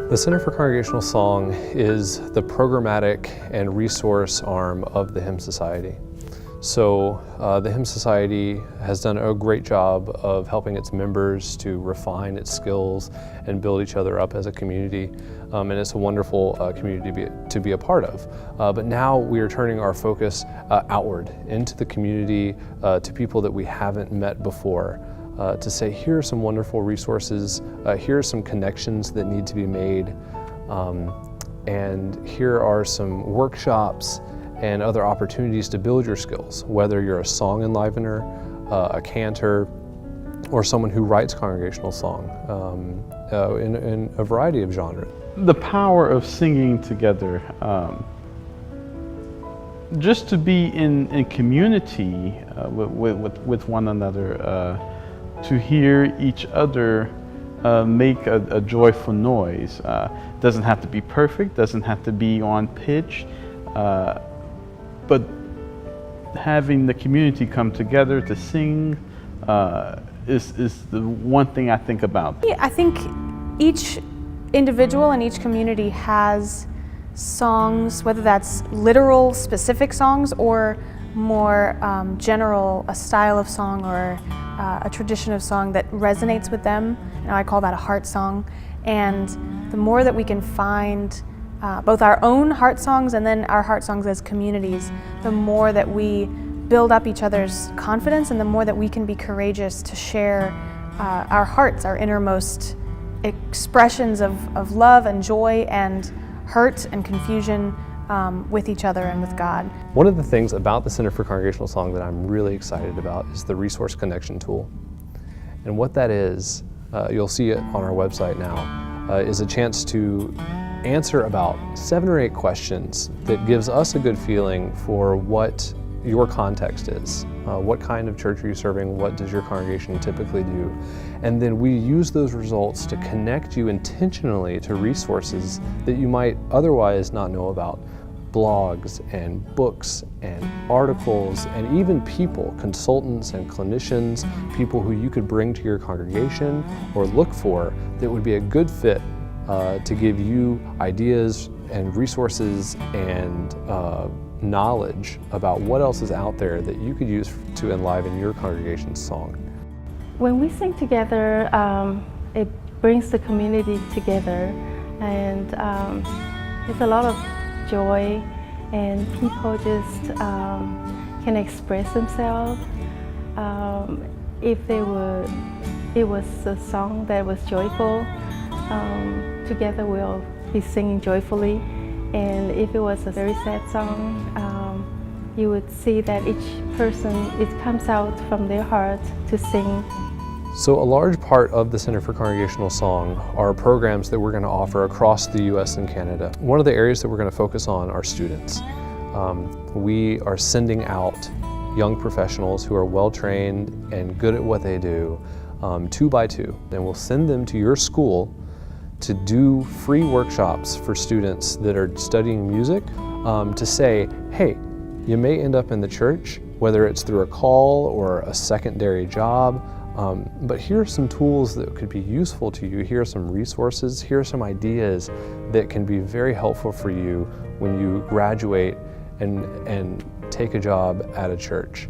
The Center for Congregational Song is the programmatic and resource arm of the Hymn Society. So the Hymn Society has done a great job of helping its members to refine its skills and build each other up as a community. And it's a wonderful community to be a part of. But now we are turning our focus outward into the community, to people that we haven't met before. To say, here are some wonderful resources, here are some connections that need to be made, and here are some workshops and other opportunities to build your skills, whether you're a song enlivener, a cantor, or someone who writes congregational song in a variety of genres. The power of singing together, just to be in community with one another, to hear each other make a joyful noise. Doesn't have to be perfect, doesn't have to be on pitch, but having the community come together to sing is the one thing I think about. I think each individual and each community has songs, whether that's literal, specific songs or more general, a style of song or a tradition of song that resonates with them. I call that a heart song. And the more that we can find both our own heart songs and then our heart songs as communities, the more that we build up each other's confidence and the more that we can be courageous to share our hearts, our innermost expressions of love and joy and hurt and confusion with each other and with God. One of the things about the Center for Congregational Song that I'm really excited about is the Resource Connection tool. And what that is, you'll see it on our website now, is a chance to answer about 7 or 8 questions that gives us a good feeling for what your context is. What kind of church are you serving? What does your congregation typically do? And then we use those results to connect you intentionally to resources that you might otherwise not know about. Blogs and books and articles and even people, consultants and clinicians, people who you could bring to your congregation or look for that would be a good fit to give you ideas and resources and knowledge about what else is out there that you could use to enliven your congregation's song. When we sing together, it brings the community together, and it's a lot of joy, and people just can express themselves. If it was a song that was joyful, together we'll be singing joyfully. And if it was a very sad song, you would see that each person, it comes out from their heart to sing. So a large part of the Center for Congregational Song are programs that we're going to offer across the U.S. and Canada. One of the areas that we're going to focus on are students. We are sending out young professionals who are well-trained and good at what they do, 2 by 2, and we'll send them to your school to do free workshops for students that are studying music, to say, hey, you may end up in the church, whether it's through a call or a secondary job, but here are some tools that could be useful to you. Here are some resources. Here are some ideas that can be very helpful for you when you graduate and take a job at a church.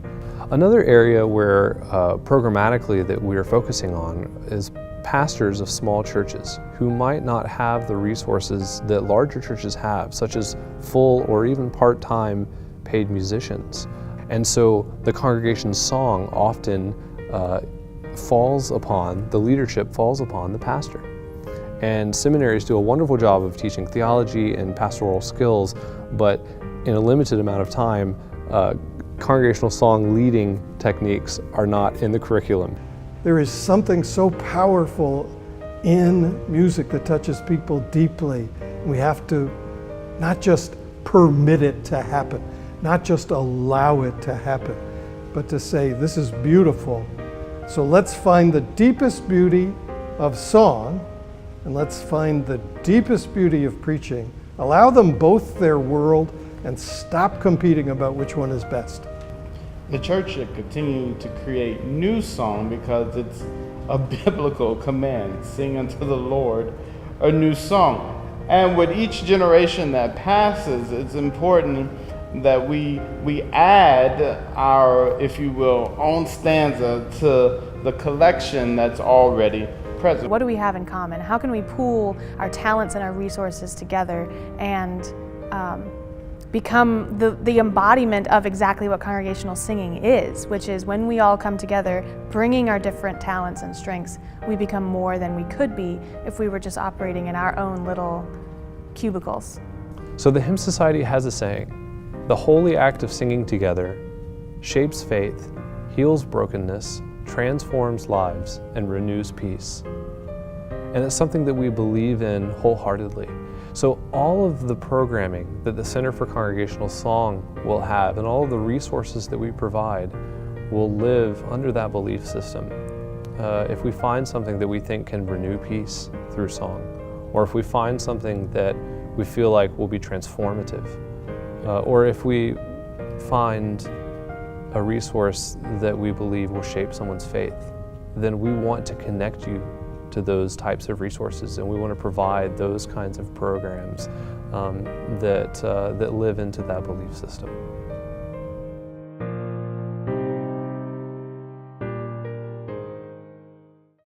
Another area where programmatically that we are focusing on is pastors of small churches who might not have the resources that larger churches have, such as full or even part-time paid musicians. And so the congregation's song often falls upon, the leadership falls upon the pastor. And seminaries do a wonderful job of teaching theology and pastoral skills, but in a limited amount of time, congregational song leading techniques are not in the curriculum. There is something so powerful in music that touches people deeply. We have to not just permit it to happen, not just allow it to happen, but to say, this is beautiful. So let's find the deepest beauty of song, and let's find the deepest beauty of preaching. Allow them both their world and stop competing about which one is best. the church should continue to create new song because it's a biblical command. Sing unto the Lord a new song. And with each generation that passes, it's important that we add our, if you will, own stanza to the collection that's already present. What do we have in common? How can we pool our talents and our resources together and become the embodiment of exactly what congregational singing is, which is when we all come together, bringing our different talents and strengths, we become more than we could be if we were just operating in our own little cubicles. So the Hymn Society has a saying, "The holy act of singing together shapes faith, heals brokenness, transforms lives, and renews peace." And it's something that we believe in wholeheartedly. So all of the programming that the Center for Congregational Song will have and all of the resources that we provide will live under that belief system. If we find something that we think can renew peace through song, or if we find something that we feel like will be transformative, or if we find a resource that we believe will shape someone's faith, then we want to connect you to those types of resources, and we want to provide those kinds of programs that live into that belief system.